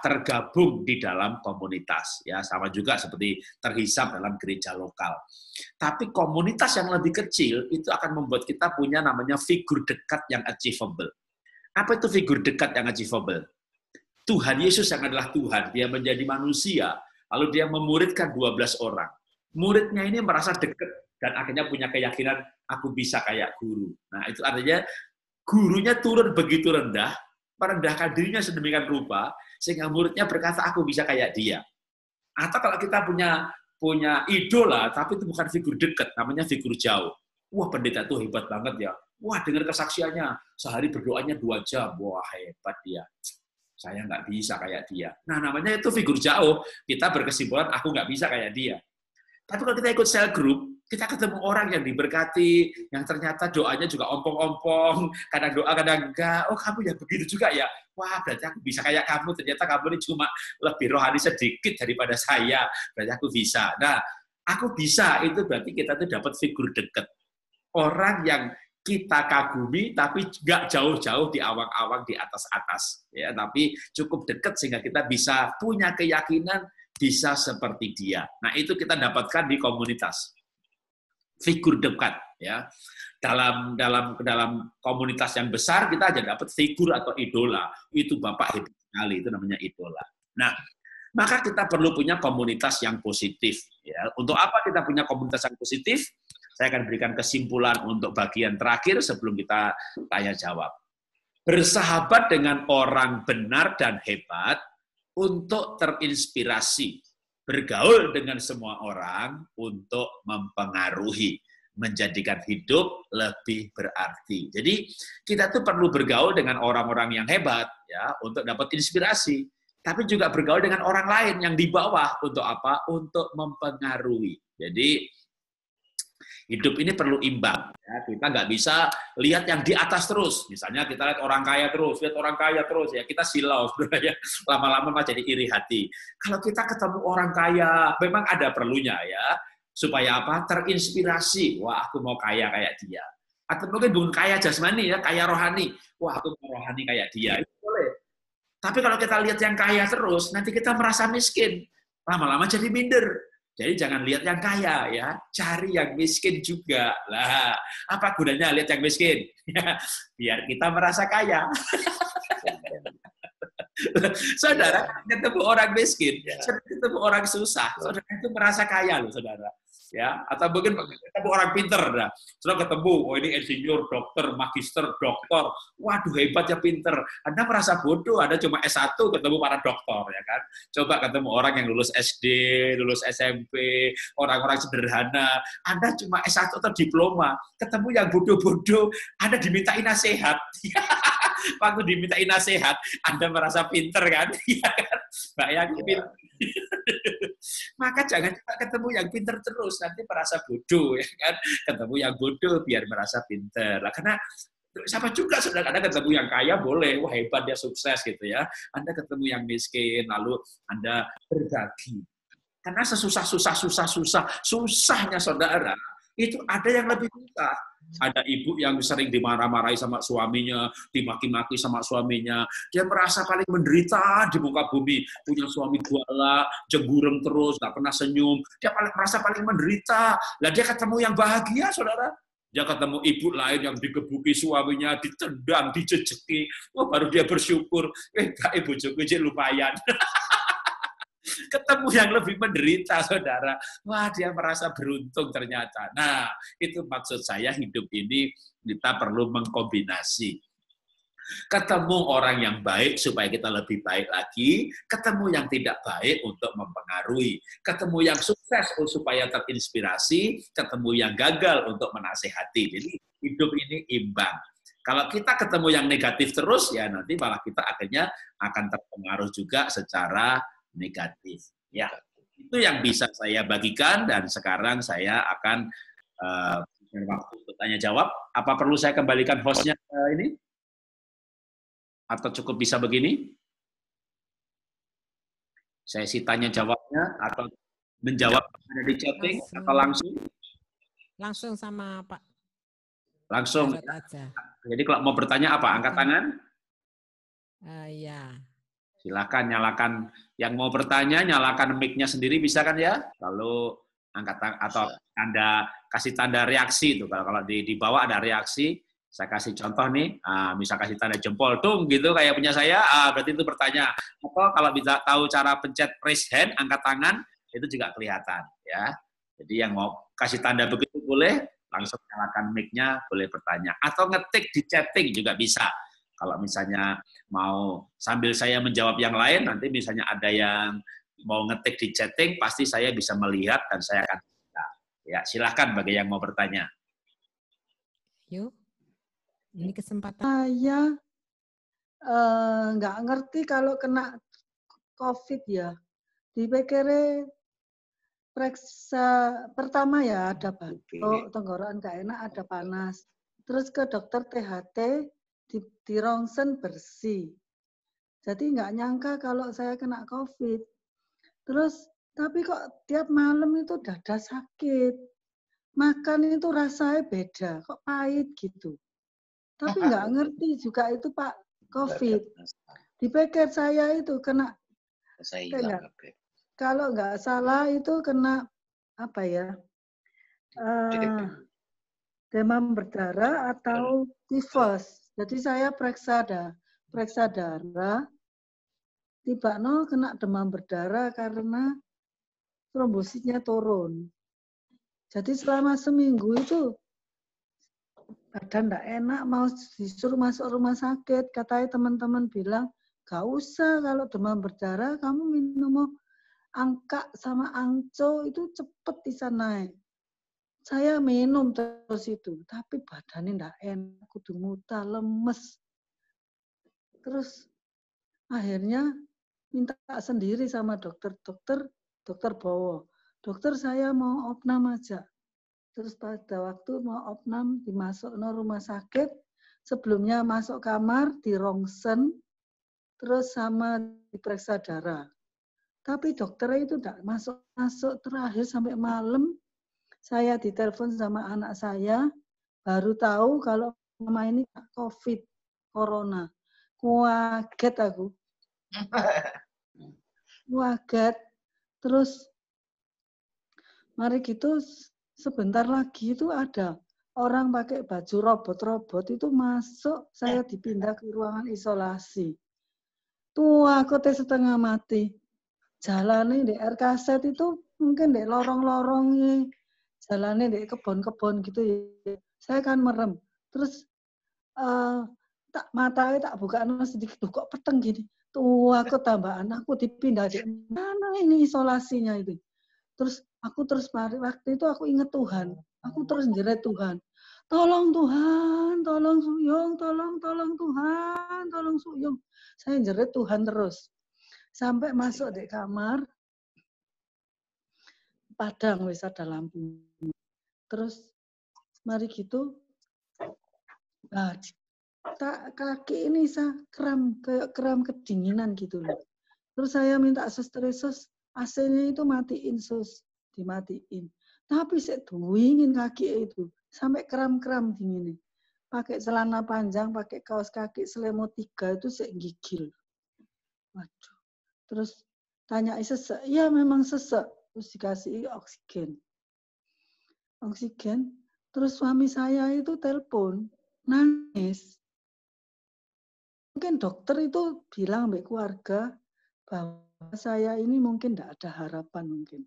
tergabung di dalam komunitas, ya, sama juga seperti terhisap dalam gereja lokal. Tapi komunitas yang lebih kecil itu akan membuat kita punya namanya figur dekat yang achievable. Apa itu figur dekat yang achievable? Tuhan Yesus yang adalah Tuhan, dia menjadi manusia, lalu dia memuridkan 12 orang. Muridnya ini merasa dekat dan akhirnya punya keyakinan, aku bisa kayak guru. Nah, itu artinya gurunya turun begitu rendah, merendahkan dirinya sedemikian rupa, sehingga muridnya berkata, aku bisa kayak dia. Atau kalau kita punya idola, tapi itu bukan figur dekat, namanya figur jauh. Wah, pendeta itu hebat banget ya. Wah, dengar kesaksiannya, sehari berdoanya 2 jam. Wah, hebat dia. Saya nggak bisa kayak dia. Nah, namanya itu figur jauh. Kita berkesimpulan, aku nggak bisa kayak dia. Tapi kalau kita ikut cell group, kita ketemu orang yang diberkati, yang ternyata doanya juga ompong-ompong, kadang doa, kadang enggak. Oh, kamu ya begitu juga ya? Wah, berarti aku bisa kayak kamu. Ternyata kamu ini cuma lebih rohani sedikit daripada saya. Berarti aku bisa. Nah, aku bisa, itu berarti kita tuh dapat figur dekat. Orang yang kita kagumi, tapi nggak jauh-jauh di awang-awang di atas-atas, ya, tapi cukup dekat sehingga kita bisa punya keyakinan bisa seperti dia. Nah, itu kita dapatkan di komunitas. Figur dekat, ya. Dalam komunitas yang besar kita aja dapat figur atau idola. Itu Bapak hebat sekali, itu namanya idola. Nah, maka kita perlu punya komunitas yang positif, ya. Untuk apa kita punya komunitas yang positif? Saya akan berikan kesimpulan untuk bagian terakhir sebelum kita tanya jawab. Bersahabat dengan orang benar dan hebat untuk terinspirasi. Bergaul dengan semua orang untuk mempengaruhi, menjadikan hidup lebih berarti. Jadi kita tuh perlu bergaul dengan orang-orang yang hebat, ya, untuk dapat inspirasi. Tapi juga bergaul dengan orang lain yang di bawah untuk apa? Untuk mempengaruhi. Jadi hidup ini perlu imbang. Ya. Kita nggak bisa lihat yang di atas terus. Misalnya kita lihat orang kaya terus, ya kita silau. Ya. Lama-lama malah jadi iri hati. Kalau kita ketemu orang kaya, memang ada perlunya ya. Supaya apa? Terinspirasi. Wah, aku mau kaya kayak dia. Atau mungkin bukan kaya jasmani ya, kaya rohani. Wah, aku mau rohani kayak dia. Itu boleh. Tapi kalau kita lihat yang kaya terus, nanti kita merasa miskin. Lama-lama jadi minder. Jadi jangan lihat yang kaya ya, cari yang miskin juga. Lah, apa gunanya lihat yang miskin? Biar kita merasa kaya. Saudara ketemu orang miskin, saudara ketemu orang susah, saudara itu merasa kaya loh, saudara. Ya, atau mungkin ketemu orang pinter, dah. Saudara ketemu, oh ini insinyur, dokter, magister, doktor, waduh hebat ya pinter. Anda merasa bodoh, Anda cuma S1 ketemu para dokter, ya kan? Coba ketemu orang yang lulus SD, lulus SMP, orang-orang sederhana, Anda cuma S1 atau diploma, ketemu yang bodoh-bodoh, Anda dimintain nasihat. Waktu dimintain nasihat, Anda merasa pinter kan? Iya kan? Bayangin. Maka jangan ketemu yang pinter terus, nanti merasa bodoh ya kan. Ketemu yang bodoh biar merasa pinter. Lah karena siapa juga saudara, Anda ketemu yang kaya boleh, wah hebat dia sukses gitu ya. Anda ketemu yang miskin lalu Anda berbagi. Karena susahnya saudara, itu ada yang lebih susah. Ada ibu yang sering dimarah-marahi sama suaminya, dimaki-maki sama suaminya. Dia merasa paling menderita di muka bumi. Punya suami galak, jengureng terus, nggak pernah senyum. Dia merasa paling menderita. Lah dia ketemu yang bahagia, saudara. Dia ketemu ibu lain yang digebuki suaminya, ditendang, dijejeki. Wah, baru dia bersyukur. Ibu Jokowi lumayan. Ketemu yang lebih menderita, saudara. Wah, dia merasa beruntung ternyata. Nah, itu maksud saya hidup ini kita perlu mengkombinasi. Ketemu orang yang baik supaya kita lebih baik lagi, ketemu yang tidak baik untuk mempengaruhi, ketemu yang sukses supaya terinspirasi, ketemu yang gagal untuk menasehati. Jadi hidup ini imbang. Kalau kita ketemu yang negatif terus, ya nanti malah kita akhirnya akan terpengaruh juga secara negatif. Ya, itu yang bisa saya bagikan dan sekarang saya akan waktu untuk tanya jawab. Apa perlu saya kembalikan hostnya ini? Atau cukup bisa begini? Sesi tanya jawabnya atau menjawab ada di chatting atau langsung? Langsung sama Pak. Langsung. Aja. Jadi kalau mau bertanya apa? Angkat tangan? Iya. Silakan nyalakan. Yang mau bertanya nyalakan mic-nya sendiri bisa kan ya? Lalu angkat tangan atau kasih tanda reaksi itu. Kalau di bawah ada reaksi. Saya kasih contoh nih, bisa kasih tanda jempol, tung gitu kayak punya saya, berarti itu bertanya. Atau kalau bisa tahu cara pencet raise hand, angkat tangan, itu juga kelihatan. Ya. Jadi yang mau kasih tanda begitu boleh, langsung nyalakan mic-nya, boleh bertanya. Atau ngetik di chatting juga bisa. Kalau misalnya mau sambil saya menjawab yang lain, nanti misalnya ada yang mau ngetik di chatting, pasti saya bisa melihat dan saya akan bisa. Ya, silahkan bagi yang mau bertanya. Yuk. Ini kesempatan. Saya nggak ngerti kalau kena COVID ya. Dipikirnya periksa pertama ya ada batuk, tenggorokan nggak enak, ada panas. Terus ke dokter THT, di rongsen bersih. Jadi nggak nyangka kalau saya kena COVID. Terus tapi kok tiap malam itu dada sakit. Makan itu rasanya beda, kok pahit gitu. Tapi nggak ngerti juga itu Pak COVID. Dipikir saya itu kena, kalau nggak salah itu kena apa ya, demam berdarah atau tifus. Jadi saya periksa darah, tiba-tiba kena demam berdarah karena trombositnya turun. Jadi selama seminggu itu badan enggak enak, mau disuruh masuk rumah sakit. Katanya teman-teman bilang, gak usah kalau demam berdarah, kamu minum angka sama angco itu cepet bisa naik. Saya minum terus itu, tapi badannya enggak enak, kudu muntah, lemes. Terus akhirnya minta sendiri sama dokter Bowo. Dokter saya mau opnam aja. Terus pada waktu mau opnam dimasuk ke rumah sakit, sebelumnya masuk kamar di rongsen, terus sama diperiksa darah. Tapi dokternya itu tidak masuk terakhir sampai malam. Saya ditelepon sama anak saya, baru tahu kalau mama ini COVID, corona. Kaget aku. Kaget. Terus mari gitu sebentar lagi itu ada orang pakai baju robot-robot itu masuk, saya dipindah ke ruangan isolasi. Tuh aku setengah mati. Jalannya di RKZ itu mungkin di lorong-lorongnya, jalannya di kebun-kebun gitu ya. Saya kan merem. Terus matanya tak buka sedikit, tuh kok peteng gini. Tuh aku tambah anakku dipindah di mana ini isolasinya itu. Terus aku waktu itu aku ingat Tuhan. Aku terus jerit Tuhan. Tolong Tuhan, tolong Suyung, tolong Tuhan, tolong Suyung. Saya jerit Tuhan terus. Sampai masuk di kamar, padang wis ada lampu. Terus mari gitu, kaki ini kram, kayak kram kedinginan gitu loh. Terus saya minta suster AC-nya itu matiin dimatiin. Tapi saya dingin kaki itu sampai kram-kram dingin. Pakai celana panjang, pakai kaos kaki selimut 3 itu saya gigil. Waduh. Terus tanya sesek, iya memang sesek. Terus dikasih oksigen. Terus suami saya itu telepon, nangis. Mungkin dokter itu bilang sama keluarga bahwa saya ini mungkin tidak ada harapan mungkin.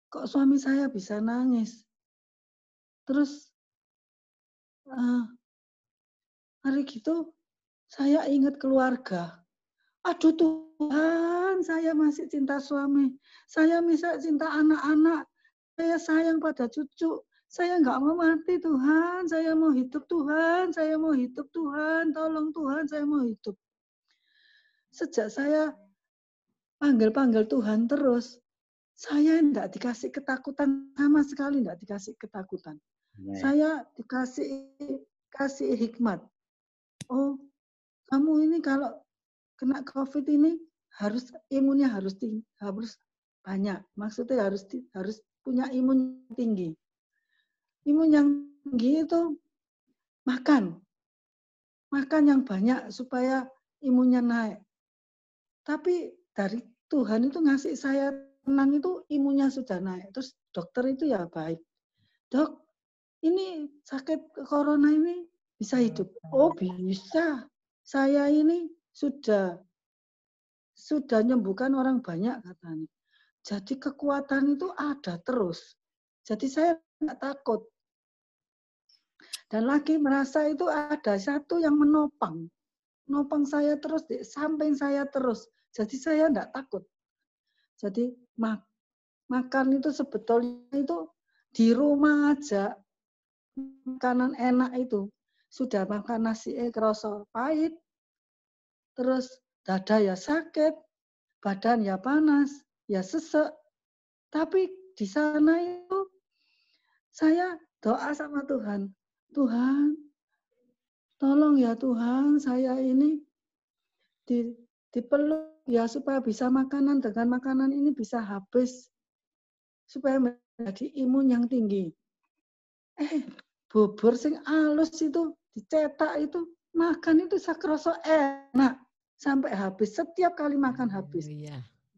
Kok suami saya bisa nangis? Terus hari gitu saya ingat keluarga. Aduh Tuhan, saya masih cinta suami. Saya masih cinta anak-anak. Saya sayang pada cucu. Saya nggak mau mati Tuhan. Saya mau hidup Tuhan. Saya mau hidup Tuhan. Tolong Tuhan, saya mau hidup. Sejak saya panggil-panggil Tuhan terus, saya enggak dikasih ketakutan, sama sekali enggak dikasih ketakutan. Saya kasih hikmat. Oh, kamu ini kalau kena COVID ini harus imunnya harus tinggi, harus banyak. Maksudnya harus punya imun tinggi. Imun yang tinggi itu makan yang banyak supaya imunnya naik. Tapi dari Tuhan itu ngasih saya tenang itu imunnya sudah naik. Terus dokter itu ya baik. Dok, ini sakit corona ini bisa hidup. Oh bisa. Saya ini sudah menyembuhkan orang banyak katanya. Jadi kekuatan itu ada terus. Jadi saya nggak takut. Dan lagi merasa itu ada satu yang menopang saya terus, di samping saya terus. Jadi saya enggak takut. Jadi makan itu sebetulnya itu di rumah aja. Makanan enak itu. Sudah makan nasi kerasa pahit. Terus dada ya sakit. Badan ya panas. Ya sesek. Tapi di sana itu saya doa sama Tuhan. Tuhan, tolong ya Tuhan, saya ini dipeluk ya supaya bisa dengan makanan ini bisa habis supaya menjadi imun yang tinggi. Bubur sing alus itu dicetak itu makan itu sakroso enak sampai habis, setiap kali makan habis.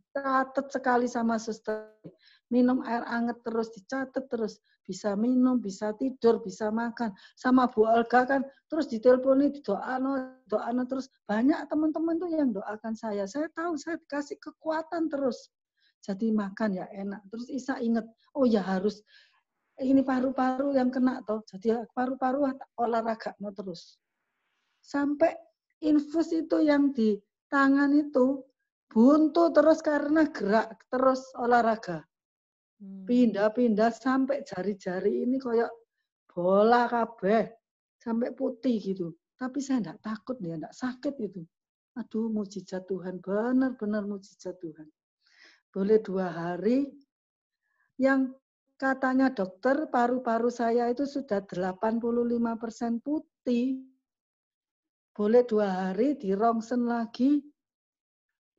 Catat sekali sama suster, minum air hangat terus, dicatat terus, bisa minum, bisa tidur, bisa makan. Sama Bu Olga kan terus diteleponi, doano terus. Banyak teman-teman tuh yang doakan saya. Saya tahu saya dikasih kekuatan terus. Jadi makan ya enak. Terus Isa ingat, oh ya harus ini paru-paru yang kena toh. Jadi paru-paru olahraga no terus. Sampai infus itu yang di tangan itu buntu terus karena gerak terus olahraga. Pindah-pindah sampai jari-jari ini kayak bola kabeh. Sampai putih gitu. Tapi saya enggak takut ya, enggak sakit gitu. Aduh, mujizat Tuhan. Benar-benar mujizat Tuhan. Boleh 2 hari. Yang katanya dokter, paru-paru saya itu sudah 85% putih. Boleh 2 hari, dirongsen lagi.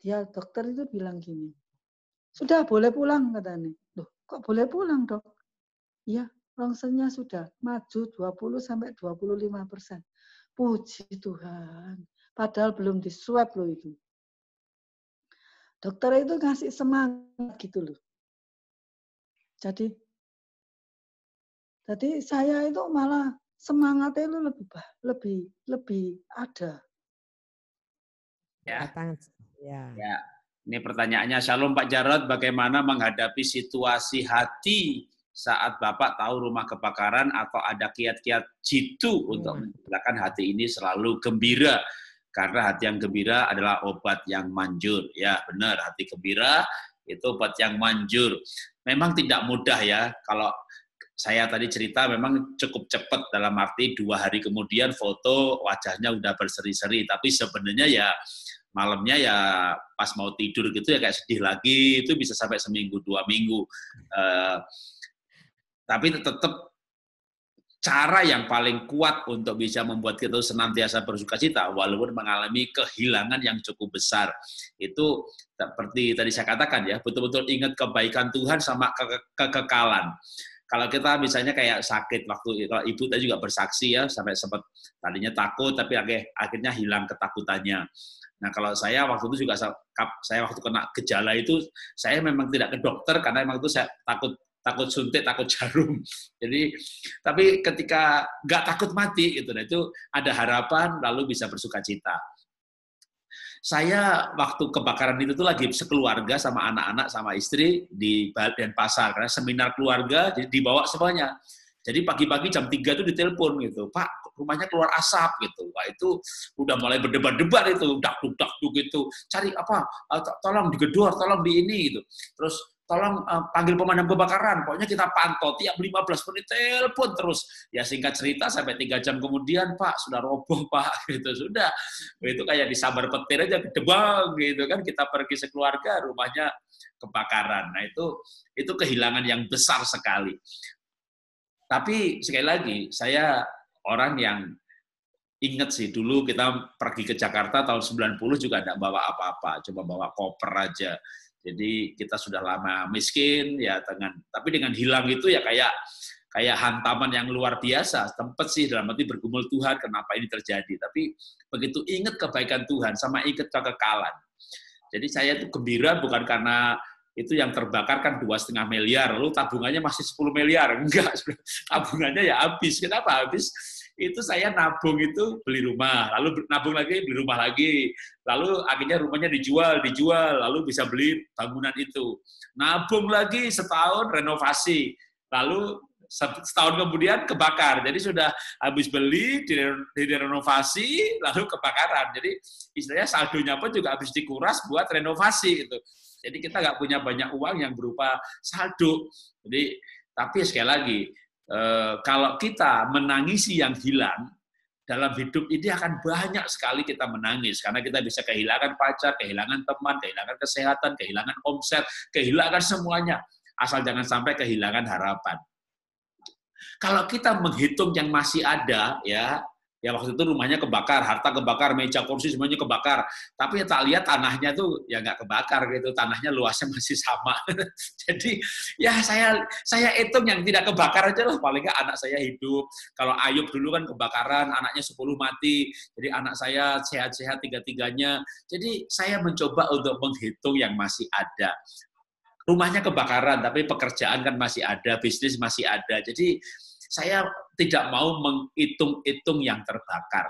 Dia dokter itu bilang gini. Sudah boleh pulang katanya. Loh, kok boleh pulang dok? Iya, rongsennya sudah maju 20-25%. Puji Tuhan. Padahal belum diswab loh itu. Dokter itu ngasih semangat gitu loh. Jadi saya itu malah semangatnya itu lebih ada. Ya. Ya. Ini pertanyaannya, Shalom Pak Jarod, bagaimana menghadapi situasi hati saat Bapak tahu rumah kebakaran atau ada kiat-kiat jitu untuk menjadikan hati ini selalu gembira? Karena hati yang gembira adalah obat yang manjur. Ya benar, hati gembira itu obat yang manjur. Memang tidak mudah ya, kalau saya tadi cerita memang cukup cepat dalam arti 2 hari kemudian foto wajahnya udah berseri-seri, tapi sebenarnya ya malamnya ya pas mau tidur gitu ya kayak sedih lagi, itu bisa sampai seminggu 2 minggu. Tapi tetap cara yang paling kuat untuk bisa membuat kita senantiasa bersukacita walaupun mengalami kehilangan yang cukup besar. Itu seperti tadi saya katakan ya, betul-betul ingat kebaikan Tuhan sama kekekalan. Kalau kita misalnya kayak sakit, waktu Ibu tadi juga bersaksi ya, sampai sempat tadinya takut, tapi akhirnya hilang ketakutannya. Nah kalau saya waktu itu juga, saya waktu kena gejala itu, saya memang tidak ke dokter, karena memang itu saya takut suntik, takut jarum. Jadi, tapi ketika nggak takut mati, gitu, nah itu ada harapan, lalu bisa bersukacita. Saya waktu kebakaran itu tuh lagi sekeluarga sama anak-anak sama istri di Denpasar karena seminar keluarga, jadi dibawa semuanya. Jadi pagi-pagi jam 3 tuh ditelepon gitu, Pak rumahnya keluar asap gitu. Wah, itu udah mulai berdebar-debar itu, dak-duk gitu. Cari apa? Tolong digedor, tolong di ini gitu. Terus tolong panggil pemadam kebakaran. Pokoknya kita pantau tiap 15 menit telepon terus. Ya singkat cerita sampai 3 jam kemudian, Pak, sudah roboh, Pak. Gitu sudah. Itu kayak disambar petir aja gedebang gitu kan, kita pergi sekeluarga rumahnya kebakaran. Nah, itu kehilangan yang besar sekali. Tapi sekali lagi, saya orang yang ingat sih, dulu kita pergi ke Jakarta tahun 90 juga tidak bawa apa-apa, cuma bawa koper aja. Jadi kita sudah lama miskin ya, tapi dengan hilang itu ya kayak hantaman yang luar biasa. Tempat sih dalam arti bergumul Tuhan, kenapa ini terjadi. Tapi begitu ingat kebaikan Tuhan sama ingat kekekalan. Jadi saya itu gembira bukan karena itu yang terbakar kan 2,5 miliar, lalu tabungannya masih 10 miliar. Enggak, tabungannya ya habis. Kenapa habis? Itu saya nabung itu beli rumah, lalu nabung lagi beli rumah lagi, lalu akhirnya rumahnya dijual, lalu bisa beli bangunan itu. Nabung lagi setahun renovasi, lalu setahun kemudian kebakar. Jadi sudah habis beli, direnovasi, lalu kebakaran. Jadi istilahnya saldonya pun juga habis dikuras buat renovasi gitu. Jadi kita nggak punya banyak uang yang berupa saldo. Jadi tapi sekali lagi, kalau kita menangisi yang hilang, dalam hidup ini akan banyak sekali kita menangis, karena kita bisa kehilangan pacar, kehilangan teman, kehilangan kesehatan, kehilangan omset, kehilangan semuanya, asal jangan sampai kehilangan harapan. Kalau kita menghitung yang masih ada, ya waktu itu rumahnya kebakar, harta kebakar, meja kursi semuanya kebakar. Tapi ya tak lihat tanahnya tuh ya nggak kebakar gitu, tanahnya luasnya masih sama. Jadi ya saya hitung yang tidak kebakar aja lah, paling nggak anak saya hidup. Kalau Ayub dulu kan kebakaran, anaknya 10 mati. Jadi anak saya sehat-sehat 3-3-nya. Jadi saya mencoba untuk menghitung yang masih ada. Rumahnya kebakaran, tapi pekerjaan kan masih ada, bisnis masih ada. Jadi saya tidak mau menghitung-hitung yang terbakar.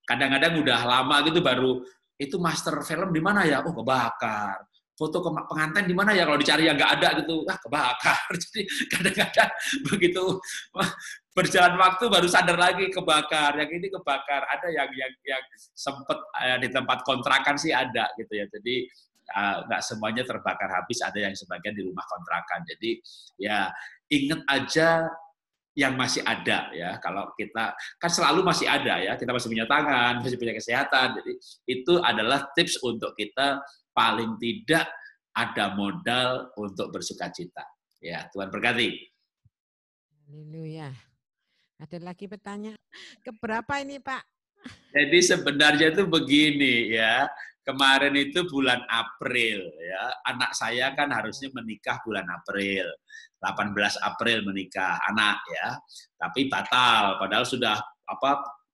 Kadang-kadang udah lama gitu baru, itu master film di mana ya? Oh, kebakar. Foto pengantin di mana ya? Kalau dicari yang nggak ada gitu, kebakar. Jadi kadang-kadang begitu berjalan waktu baru sadar lagi kebakar. Yang ini kebakar. Ada yang sempat di tempat kontrakan sih ada gitu ya. Jadi nggak semuanya terbakar habis, ada yang sebagian di rumah kontrakan. Jadi ya ingat aja yang masih ada ya. Kalau kita kan selalu masih ada ya, kita masih punya tangan, masih punya kesehatan. Jadi itu adalah tips untuk kita paling tidak ada modal untuk bersukacita. Ya, Tuhan berkati. Haleluya. Ada lagi pertanyaan. Keberapa ini, Pak? Jadi sebenarnya itu begini ya. Kemarin itu bulan April ya. Anak saya kan harusnya menikah bulan April. 18 April menikah anak ya. Tapi batal padahal sudah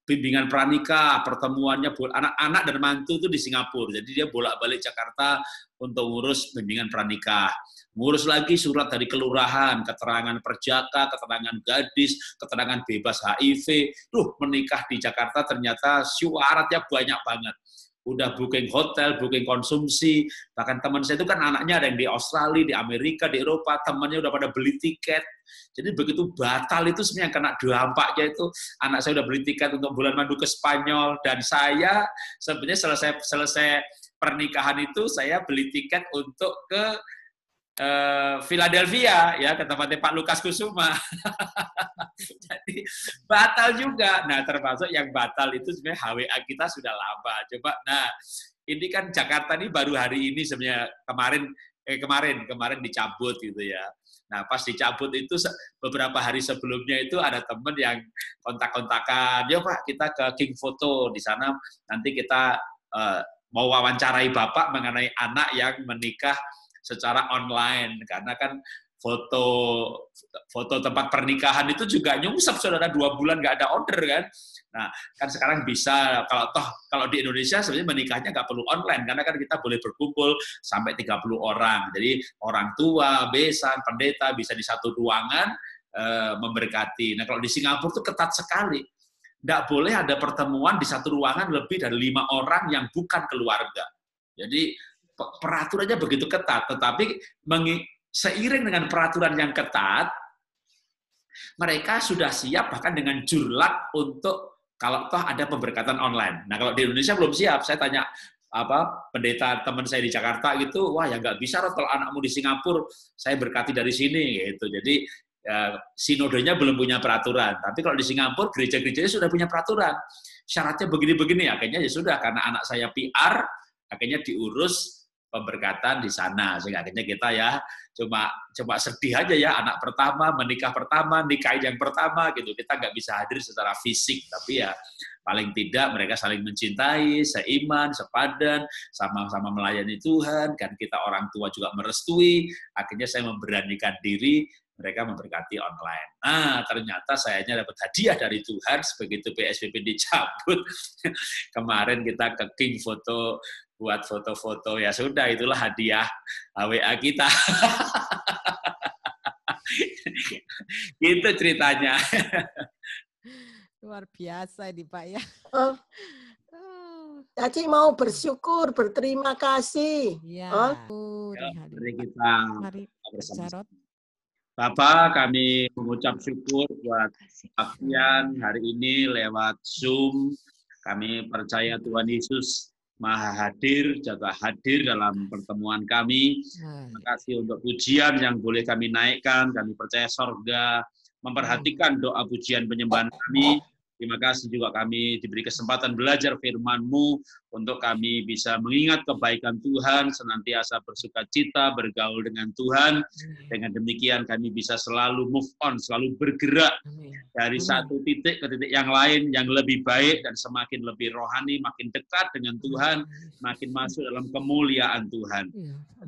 bimbingan pranikah, pertemuannya anak-anak dan mantu itu di Singapura. Jadi dia bolak-balik Jakarta untuk ngurus bimbingan pranikah. Ngurus lagi surat dari kelurahan, keterangan perjaka, keterangan gadis, keterangan bebas HIV. Menikah di Jakarta ternyata syaratnya banyak banget. Udah booking hotel, booking konsumsi, bahkan teman saya itu kan anaknya ada yang di Australia, di Amerika, di Eropa, temannya udah pada beli tiket. Jadi begitu batal itu sebenarnya yang kena dampaknya itu anak saya udah beli tiket untuk bulan madu ke Spanyol, dan saya sebenarnya selesai pernikahan itu saya beli tiket untuk ke Philadelphia ya, ke tempatnya Pak Lukas Kusuma. Jadi batal juga. Nah, termasuk yang batal itu sebenarnya HWA kita sudah lama. Coba, nah ini kan Jakarta ini baru hari ini sebenarnya, kemarin dicabut gitu ya. Nah, pas dicabut itu beberapa hari sebelumnya itu ada teman yang kontak-kontakan, "Ya Pak, kita ke King Photo di sana, nanti kita mau wawancarai Bapak mengenai anak yang menikah secara online," karena kan foto tempat pernikahan itu juga nyungsep, saudara, 2 bulan nggak ada order kan. Nah, kan sekarang bisa, kalau di Indonesia sebenarnya menikahnya nggak perlu online, karena kan kita boleh berkumpul sampai 30 orang. Jadi orang tua, besan, pendeta bisa di satu ruangan memberkati. Nah, kalau di Singapura itu ketat sekali. Nggak boleh ada pertemuan di satu ruangan lebih dari 5 orang yang bukan keluarga. Jadi peraturannya begitu ketat, tetapi seiring dengan peraturan yang ketat, mereka sudah siap bahkan dengan jurlat untuk kalau toh ada pemberkatan online. Nah, kalau di Indonesia belum siap. Saya tanya pendeta teman saya di Jakarta gitu, wah ya nggak bisa kalau anakmu di Singapura, saya berkati dari sini gitu. Jadi sinodenya belum punya peraturan. Tapi kalau di Singapura gereja-gerejanya sudah punya peraturan. Syaratnya begini-begini. Akhirnya ya sudah, karena anak saya PR, akhirnya diurus pemberkatan di sana. Sehingga akhirnya kita ya cuma sedih aja ya, anak pertama, menikah pertama, nikahin yang pertama gitu. Kita nggak bisa hadir secara fisik, tapi ya paling tidak mereka saling mencintai, seiman, sepadan, sama-sama melayani Tuhan, dan kita orang tua juga merestui. Akhirnya saya memberanikan diri, mereka memberkati online. Nah, ternyata sayanya dapat hadiah dari Tuhan, begitu PSBB dicabut. Kemarin kita ke King Foto, buat foto-foto, ya sudah, itulah hadiah WA kita. Gitu ceritanya. Luar biasa ini Pak ya. Caci mau bersyukur, berterima kasih. Ya. Mari kita bersama. Jarot. Bapak, kami mengucap syukur buat Afian hari ini lewat Zoom. Kami percaya Tuhan Yesus Maha hadir, juga hadir dalam pertemuan kami. Terima kasih untuk pujian yang boleh kami naikkan. Kami percaya sorga memperhatikan doa pujian penyembahan kami. Terima kasih juga kami diberi kesempatan belajar firman-Mu untuk kami bisa mengingat kebaikan Tuhan, senantiasa bersuka cita, bergaul dengan Tuhan. Dengan demikian kami bisa selalu move on, selalu bergerak dari satu titik ke titik yang lain, yang lebih baik dan semakin lebih rohani, makin dekat dengan Tuhan, makin masuk dalam kemuliaan Tuhan.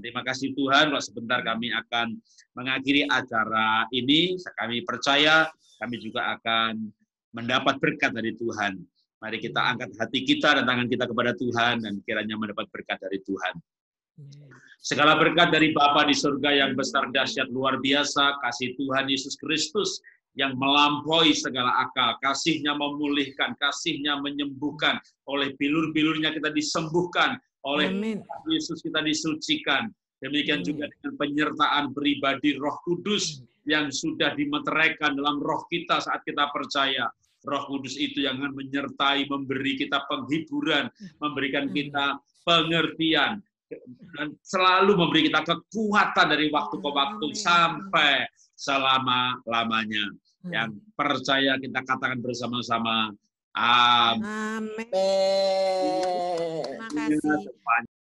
Terima kasih Tuhan, kalau sebentar kami akan mengakhiri acara ini. Kami percaya kami juga akan mendapat berkat dari Tuhan. Mari kita angkat hati kita dan tangan kita kepada Tuhan dan kiranya mendapat berkat dari Tuhan. Segala berkat dari Bapa di surga yang besar, dahsyat, luar biasa, kasih Tuhan Yesus Kristus yang melampaui segala akal, kasih-Nya memulihkan, kasih-Nya menyembuhkan, oleh bilur-bilurnya kita disembuhkan, oleh Yesus kita disucikan. Demikian juga dengan penyertaan pribadi Roh Kudus yang sudah dimeteraikan dalam roh kita saat kita percaya. Roh Kudus itu yang akan menyertai, memberi kita penghiburan, memberikan kita pengertian, dan selalu memberi kita kekuatan dari waktu ke waktu sampai selama-lamanya. Yang percaya kita katakan bersama-sama, amin. Terima kasih.